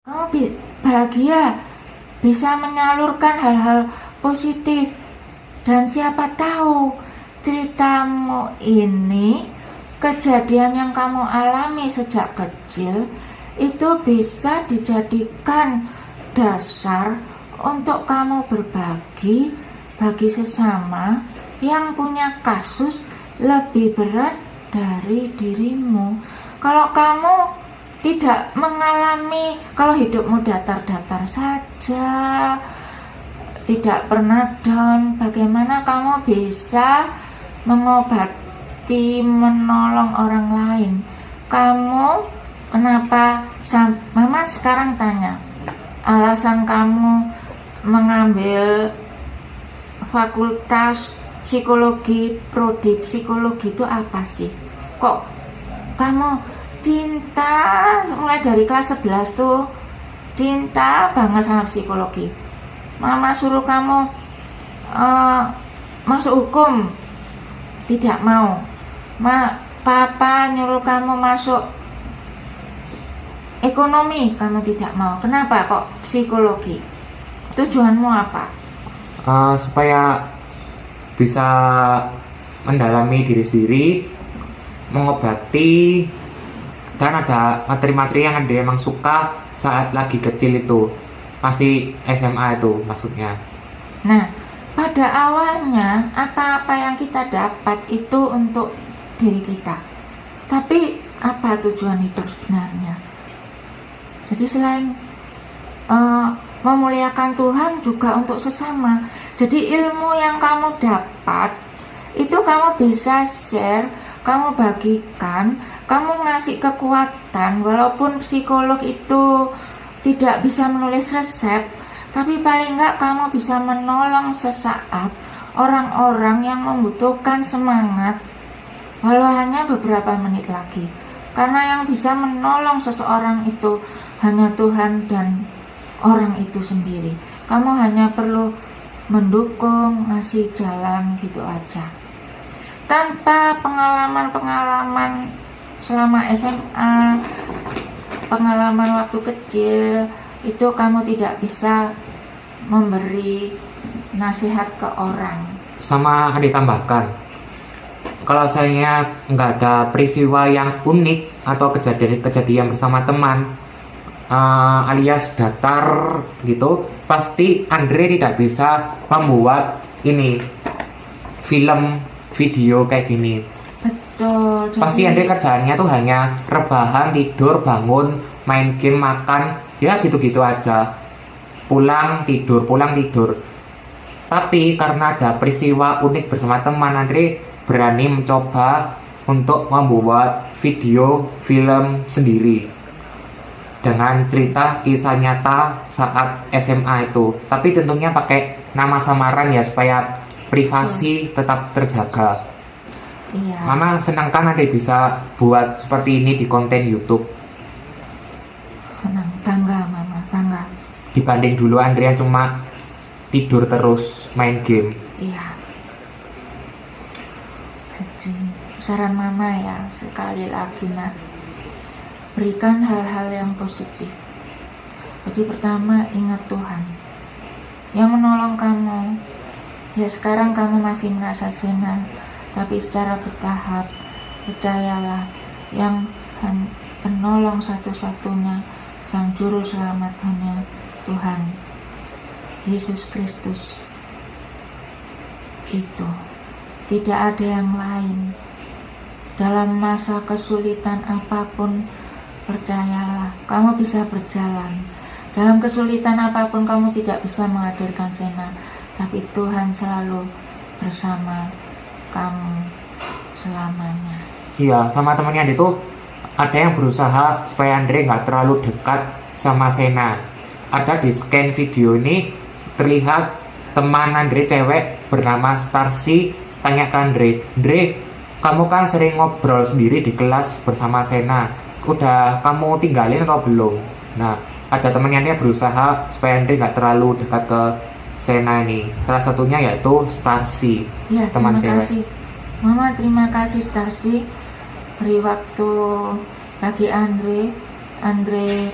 Kamu bahagia, bisa menyalurkan hal-hal positif. Dan siapa tahu ceritamu ini, kejadian yang kamu alami sejak kecil, itu bisa dijadikan dasar untuk kamu berbagi bagi sesama yang punya kasus lebih berat dari dirimu. Kalau kamu tidak mengalami, kalau hidupmu datar-datar saja, tidak pernah down, bagaimana kamu bisa mengobati, menolong orang lain? Kamu kenapa, Mama sekarang tanya, alasan kamu mengambil fakultas psikologi, prodi psikologi itu apa sih? Kok kamu cinta mulai dari kelas 11 tuh, cinta banget sama psikologi? Mama suruh kamu masuk hukum, tidak mau. Papa nyuruh kamu masuk ekonomi, kamu tidak mau. Kenapa kok psikologi? Tujuanmu apa? Supaya bisa mendalami diri sendiri, mengobati, dan ada materi-materi yang dia emang suka saat lagi kecil itu, masih SMA itu maksudnya. Nah, pada awalnya apa-apa yang kita dapat itu untuk diri kita, tapi apa tujuan hidup sebenarnya? Jadi selain memuliakan Tuhan, juga untuk sesama. Jadi ilmu yang kamu dapat itu kamu bisa share, kamu bagikan, kamu ngasih kekuatan. Walaupun psikolog itu tidak bisa menulis resep, tapi paling enggak kamu bisa menolong sesaat orang-orang yang membutuhkan semangat, walau hanya beberapa menit lagi. Karena yang bisa menolong seseorang itu hanya Tuhan dan orang itu sendiri. Kamu hanya perlu mendukung, ngasih jalan gitu aja. Tanpa pengalaman-pengalaman selama SMA, pengalaman waktu kecil, itu kamu tidak bisa memberi nasihat ke orang. Sama ditambahkan, kalau saya nggak ada peristiwa yang unik atau kejadian bersama teman, alias datar gitu, pasti Andre tidak bisa membuat ini video kayak gini. Betul. Pasti Andre kerjaannya tuh hanya rebahan, tidur, bangun, main game, makan, ya gitu-gitu aja, pulang tidur. Tapi karena ada peristiwa unik bersama teman, Andre berani mencoba untuk membuat film sendiri dengan cerita kisah nyata saat SMA itu. Tapi tentunya pakai nama samaran ya, supaya privasi tetap terjaga. Iya. Mama senang kan Andre bisa buat seperti ini di konten YouTube. Senang, bangga Mama, bangga. Dibanding dulu Andre yang cuma tidur terus main game. Iya. Jadi saran Mama ya, sekali lagi nak, berikan hal-hal yang positif. Jadi pertama, ingat Tuhan yang menolong kamu. Ya sekarang kamu masih merasa senang, tapi secara bertahap, percayalah, yang penolong satu-satunya, sang juru selamat hanya Tuhan Yesus Kristus. Itu tidak ada yang lain. Dalam masa kesulitan apapun, percayalah, kamu bisa berjalan. Dalam kesulitan apapun kamu tidak bisa menghadirkan Sena, tapi Tuhan selalu bersama kamu selamanya. Iya, sama temannya itu ada yang berusaha supaya Andre nggak terlalu dekat sama Sena. Ada di scan video ini terlihat teman Andre cewek bernama Starsi tanya ke Andre, kamu kan sering ngobrol sendiri di kelas bersama Sena, udah kamu tinggalin atau belum? Nah, ada temannya berusaha supaya Andre nggak terlalu dekat ke Sena ini. Salah satunya yaitu Starsi, ya, teman terima cewek. Kasih. Mama terima kasih Starsi, beri waktu bagi Andre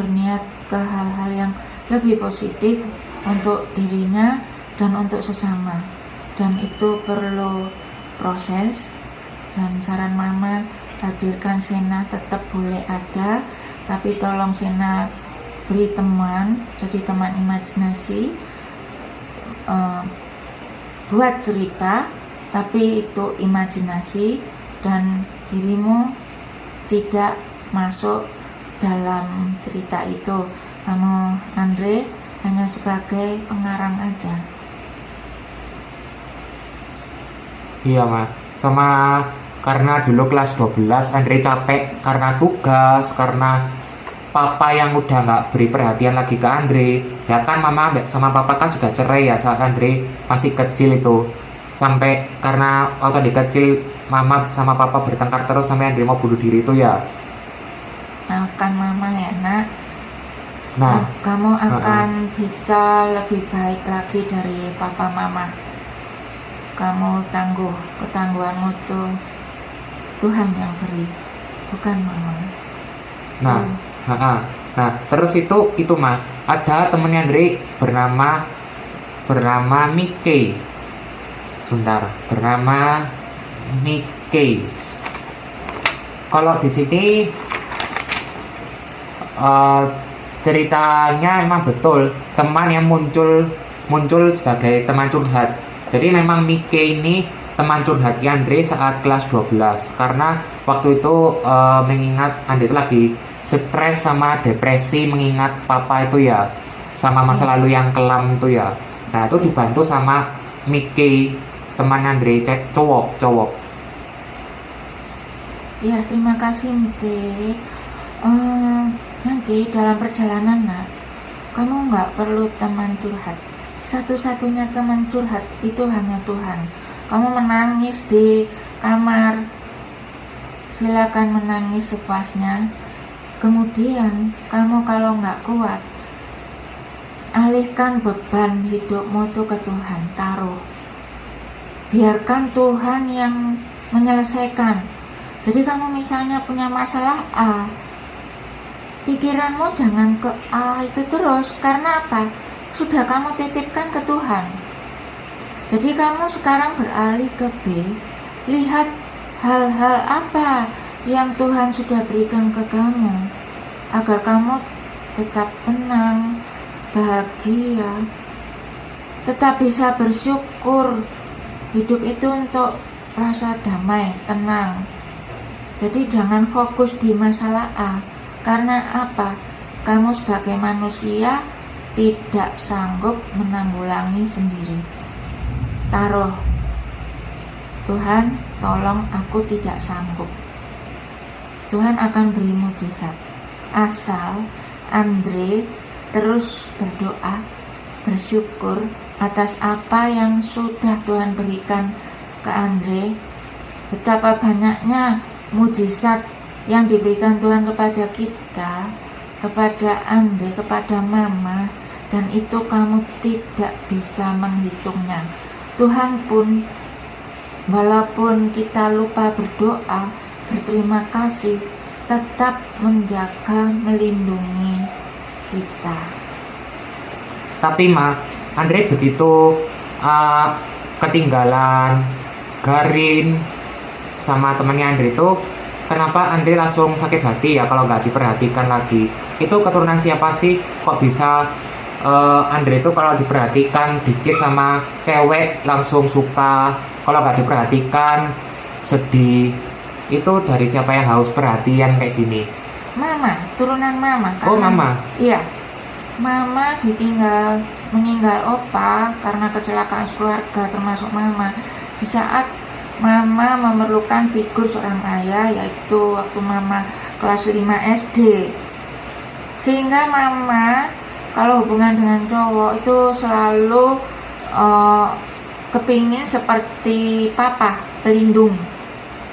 berniat ke hal-hal yang lebih positif untuk dirinya dan untuk sesama, dan itu perlu proses. Dan saran mama, hadirkan Sena tetap boleh ada, tapi tolong Sena beri teman, jadi teman imajinasi, buat cerita tapi itu imajinasi, dan dirimu tidak masuk dalam cerita itu. Kamu, Andre, hanya sebagai pengarang aja. Iya Ma, sama karena dulu kelas 12 Andre capek karena tugas, karena papa yang udah nggak beri perhatian lagi ke Andre. Ya kan mama sama papa kan juga cerai ya saat Andre masih kecil itu. Sampai karena waktu di kecil mama sama papa bertengkar terus sampai Andre mau bunuh diri itu ya. Maafkan mama ya nak. Nah, kamu akan bisa lebih baik lagi dari papa mama. Kamu tangguh, ketangguhanmu tuh Tuhan yang beri, bukan mama. Nah, terus itu mah ada temennya Andre bernama Mike. Sebentar, bernama Mike. Kalau di sini ceritanya emang betul teman yang muncul sebagai teman curhat. Jadi memang Mike ini teman curhat Andre saat kelas 12 karena waktu itu mengingat Andre itu lagi stres sama depresi mengingat papa itu ya, sama masa lalu yang kelam itu ya. Nah itu dibantu sama Mike, teman Andre, cowok. Ya terima kasih Mike. Nanti dalam perjalanan nak, kamu nggak perlu teman curhat. Satu-satunya teman curhat itu hanya Tuhan. Kamu menangis di kamar, silakan menangis sepuasnya. Kemudian kamu kalau nggak kuat, alihkan beban hidupmu tuh ke Tuhan, taruh. Biarkan Tuhan yang menyelesaikan. Jadi kamu misalnya punya masalah A, pikiranmu jangan ke A itu terus. Karena apa? Sudah kamu titipkan ke Tuhan. Jadi kamu sekarang beralih ke B, lihat hal-hal apa yang Tuhan sudah berikan ke kamu, agar kamu tetap tenang, bahagia, tetap bisa bersyukur. Hidup itu untuk rasa damai, tenang. Jadi jangan fokus di masalah A. Karena apa? Kamu sebagai manusia tidak sanggup menanggulangi sendiri. Taruh, Tuhan tolong aku tidak sanggup. Tuhan akan beri mujizat. Asal Andre terus berdoa, bersyukur atas apa yang sudah Tuhan berikan ke Andre. Betapa banyaknya mujizat yang diberikan Tuhan kepada kita, kepada Andre, kepada mama, dan itu kamu tidak bisa menghitungnya. Tuhan pun walaupun kita lupa berdoa, berterima kasih, tetap menjaga, melindungi kita. Tapi Andre begitu ketinggalan Garin sama temannya Andre itu, kenapa Andre langsung sakit hati ya kalau nggak diperhatikan lagi? Itu keturunan siapa sih? Kok bisa Andre itu kalau diperhatikan dikit sama cewek langsung suka, kalau nggak diperhatikan sedih? Itu dari siapa yang haus perhatian kayak gini? Mama, turunan mama. Oh mama? Iya, mama meninggal opa karena kecelakaan keluarga, termasuk mama. Di saat mama memerlukan figur seorang ayah, yaitu waktu mama kelas 5 SD. Sehingga mama kalau hubungan dengan cowok itu selalu kepingin seperti papa, pelindung.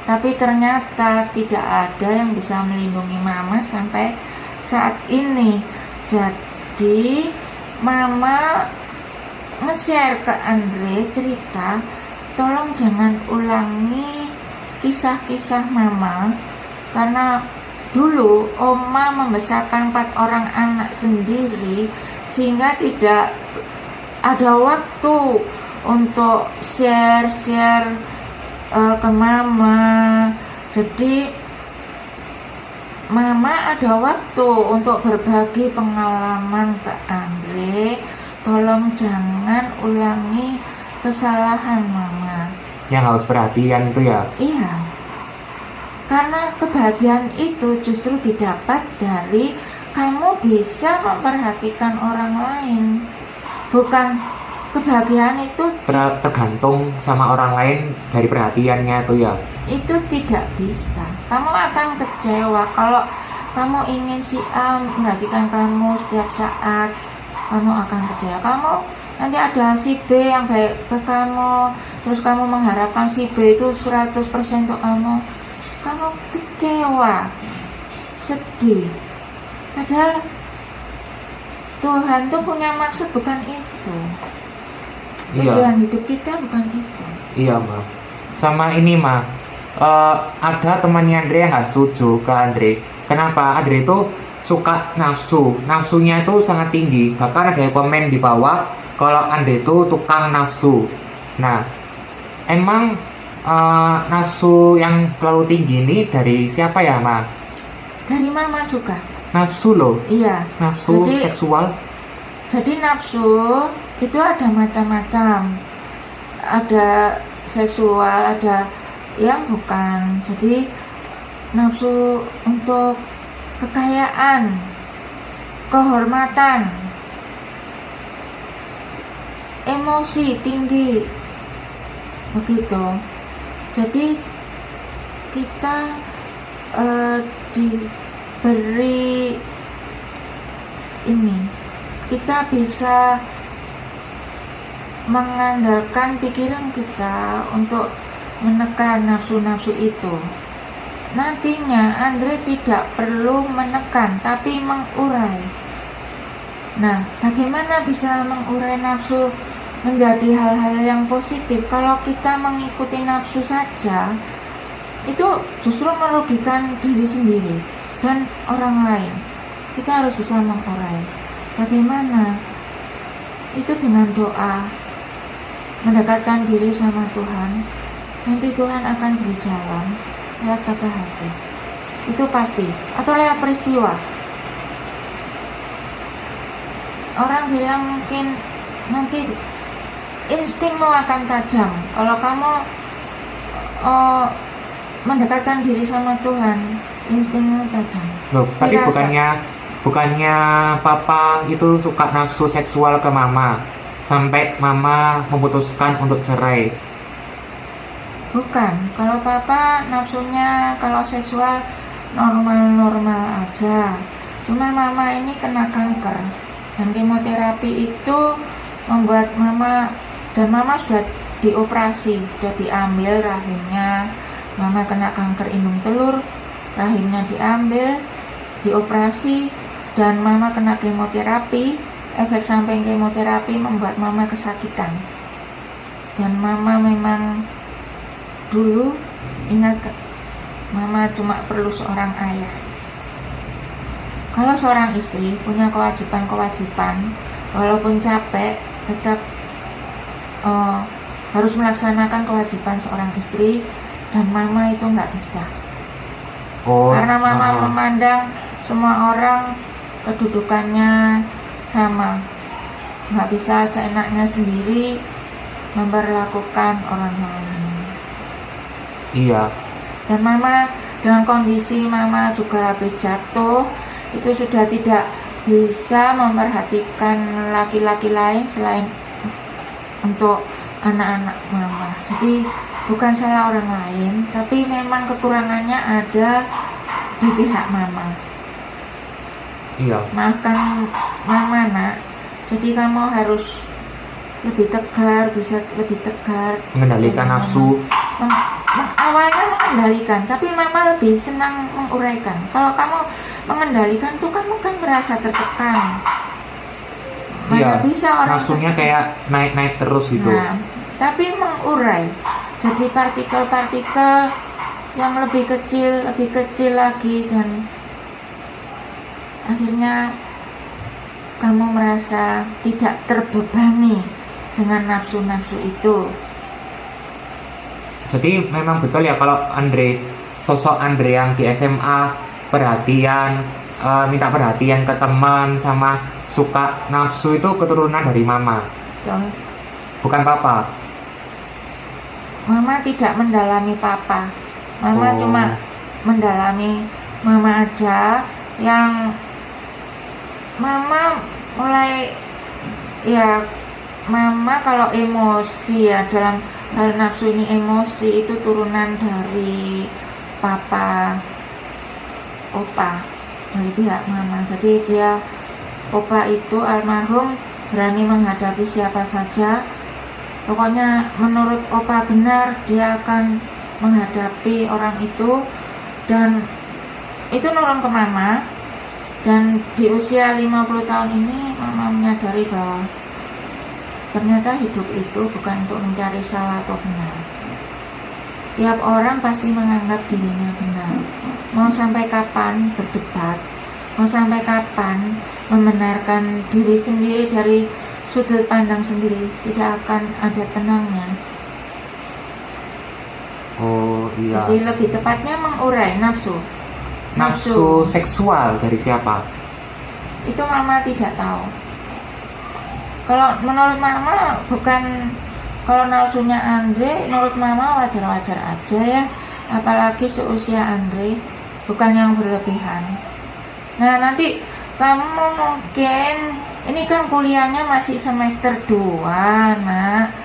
Tapi ternyata tidak ada yang bisa melindungi mama sampai saat ini. Jadi mama nge-share ke Andre cerita, tolong jangan ulangi kisah-kisah mama, karena dulu oma membesarkan 4 orang anak sendiri sehingga tidak ada waktu untuk share ke mama. Jadi mama ada waktu untuk berbagi pengalaman ke Andre. Tolong jangan ulangi kesalahan mama. Yang harus perhatian itu ya. Iya, karena kebahagiaan itu justru didapat dari kamu bisa memperhatikan orang lain. Bukan kebahagiaan itu Tergantung sama orang lain dari perhatiannya itu ya. itu tidak bisa. Kamu akan kecewa kalau kamu ingin si A memperhatikan kamu setiap saat. Kamu akan kecewa. Kamu nanti ada si B yang baik ke kamu, terus kamu mengharapkan si B itu 100% untuk kamu. Kamu kecewa, sedih. Padahal Tuhan tuh punya maksud bukan itu. Iya. Tujuan hidup kita bukan itu. Iya, Ma. Sama ini, Ma. Ada temannya Andre yang nggak setuju ke Andre. Kenapa? Andre itu suka nafsu. Nafsunya itu sangat tinggi. Bahkan ada yang komen di bawah kalau Andre itu tukang nafsu. Nah, emang nafsu yang terlalu tinggi ini dari siapa ya, Ma? Dari mama juga. Nafsu loh. Iya. Nafsu seksual. Jadi nafsu itu ada macam-macam. Ada seksual, ada yang bukan. Jadi nafsu untuk kekayaan, kehormatan, emosi tinggi, begitu. Jadi kita diberi ini, kita bisa mengandalkan pikiran kita untuk menekan nafsu-nafsu itu. Nantinya Andre tidak perlu menekan tapi mengurai. Nah, bagaimana bisa mengurai nafsu menjadi hal-hal yang positif? Kalau kita mengikuti nafsu saja, itu justru merugikan diri sendiri dan orang lain. Kita harus bisa mengurai. Bagaimana? Itu dengan doa, mendekatkan diri sama Tuhan. Nanti Tuhan akan beri jalan lewat kata hati, itu pasti, atau lewat peristiwa. Orang bilang mungkin nanti instingmu akan tajam kalau kamu mendekatkan diri sama Tuhan, instingmu tajam. Loh, tapi Dirasa. bukannya papa itu suka nafsu seksual ke mama sampai mama memutuskan untuk cerai. Bukan, kalau papa nafsunya kalau seksual normal-normal aja. Cuma mama ini kena kanker dan kemoterapi itu membuat mama, dan mama sudah dioperasi, sudah diambil rahimnya. Mama kena kanker indung telur, rahimnya diambil, dioperasi, dan mama kena kemoterapi. Efek samping kemoterapi membuat mama kesakitan. Dan mama memang dulu ingat, mama cuma perlu seorang ayah. Kalau seorang istri punya kewajiban-kewajiban, walaupun capek, tetap harus melaksanakan kewajiban seorang istri, dan mama itu nggak bisa. Karena mama memandang semua orang kedudukannya sama, nggak bisa seenaknya sendiri memperlakukan orang lain. Iya. Dan mama dengan kondisi mama juga habis jatuh, itu sudah tidak bisa memperhatikan laki-laki lain selain untuk anak-anak mama. Jadi bukan salah orang lain, tapi memang kekurangannya ada di pihak mama. Iya. Maafkan mama, nak. Jadi kamu harus lebih tegar, bisa lebih tegar, Mengendalikan nafsu. Awalnya mengendalikan, tapi mama lebih senang menguraikan. Kalau kamu mengendalikan tuh kamu kan merasa tertekan. Mana Iya, bisa orang nafsunya kayak naik-naik terus gitu. Nah, tapi mengurai. Jadi partikel-partikel yang lebih kecil lagi, dan akhirnya kamu merasa tidak terbebani dengan nafsu-nafsu itu. Jadi memang betul ya kalau sosok Andre yang di SMA perhatian, minta perhatian ke teman sama suka nafsu itu keturunan dari mama, Betul. bukan papa. Mama tidak mendalami papa. Mama Oh. cuma mendalami mama aja, yang mama mulai ya, mama kalau emosi ya, dalam hal nafsu ini emosi itu turunan dari papa, opa, dari pihak mama. Jadi opa itu almarhum berani menghadapi siapa saja. Pokoknya menurut opa benar, dia akan menghadapi orang itu, dan itu nurun ke mama. Dan di usia 50 tahun ini mama menyadari bahwa ternyata hidup itu bukan untuk mencari salah atau benar. Tiap orang pasti menganggap dirinya benar. Mau sampai kapan berdebat, mau sampai kapan membenarkan diri sendiri dari sudut pandang sendiri, tidak akan ada tenangnya. Oh iya. Jadi lebih tepatnya mengurai nafsu. Nafsu seksual dari siapa? Itu mama tidak tahu. Kalau menurut mama bukan, kalau nafsunya Andre menurut mama wajar-wajar aja ya, apalagi seusia Andre, bukan yang berlebihan. Nah nanti kamu mungkin, ini kan kuliahnya masih semester 2 nak,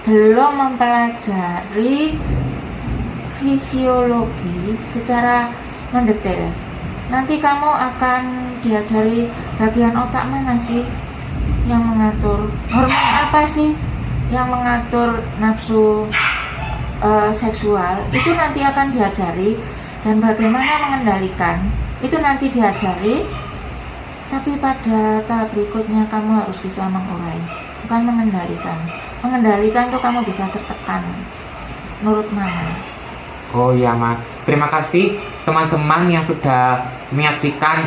belum mempelajari fisiologi secara mendetail. Nanti kamu akan diajari bagian otak mana sih yang mengatur, hormon apa sih yang mengatur nafsu seksual, itu nanti akan diajari, dan bagaimana mengendalikan itu nanti diajari. Tapi pada tahap berikutnya kamu harus bisa mengurai, bukan mengendalikan. Mengendalikan itu kamu bisa tertekan menurut mama. Oh iya Ma, terima kasih teman-teman yang sudah menyaksikan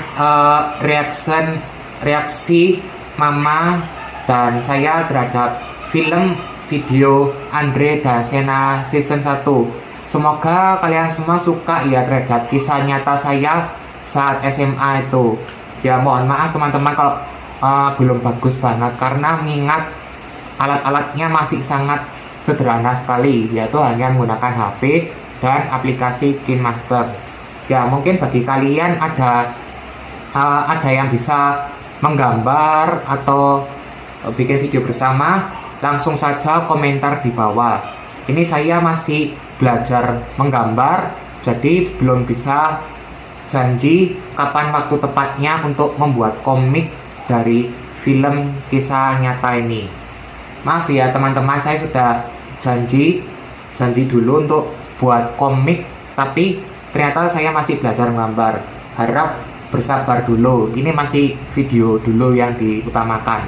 reaksi Mama dan saya terhadap film video Andre dan Sena season 1. Semoga kalian semua suka ya terhadap kisah nyata saya saat SMA itu. Ya mohon maaf teman-teman kalau belum bagus banget, karena mengingat alat-alatnya masih sangat sederhana sekali, yaitu hanya menggunakan HP dan aplikasi KineMaster. Ya mungkin bagi kalian ada yang bisa menggambar atau bikin video bersama, langsung saja komentar di bawah. Ini saya masih belajar menggambar, jadi belum bisa janji kapan waktu tepatnya untuk membuat komik dari film kisah nyata ini. Maaf ya teman-teman, saya sudah janji dulu untuk buat komik, tapi ternyata saya masih belajar menggambar. Harap bersabar dulu, ini masih video dulu yang diutamakan.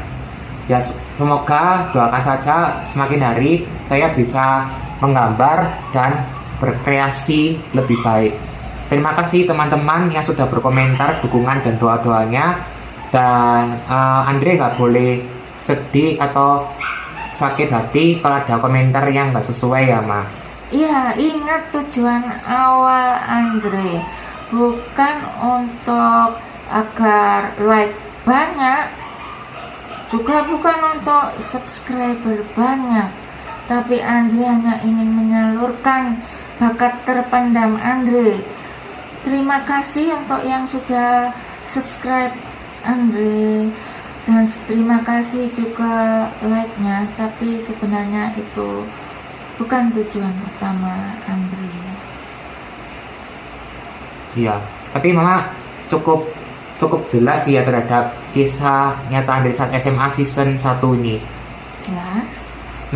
Ya semoga doakan saja semakin hari saya bisa menggambar dan berkreasi lebih baik. Terima kasih teman-teman yang sudah berkomentar dukungan dan doa-doanya. Dan Andre nggak boleh sedih atau sakit hati kalau ada komentar yang nggak sesuai ya Ma. Iya, ingat tujuan awal Andre bukan untuk agar like banyak, juga bukan untuk subscriber banyak, tapi Andre hanya ingin menyalurkan bakat terpendam Andre. Terima kasih untuk yang sudah subscribe Andre, dan terima kasih juga like-nya, tapi sebenarnya itu bukan tujuan utama Andre. Iya, tapi Mama cukup jelas ya terhadap kisah nyata Andre saat SMA season 1 ini. Jelas?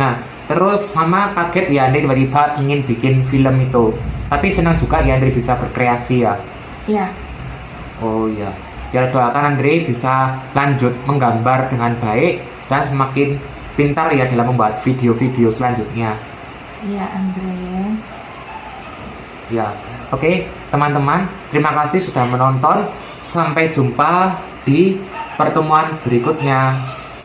Nah, terus Mama kaget ya Andre tiba-tiba ingin bikin film itu. Tapi senang juga ya Andre bisa berkreasi ya. Iya. Oh iya. Ya doakan Andre bisa lanjut menggambar dengan baik dan semakin pintar ya dalam membuat video-video selanjutnya. Iya Andre. Ya, oke teman-teman, terima kasih sudah menonton. Sampai jumpa di pertemuan berikutnya.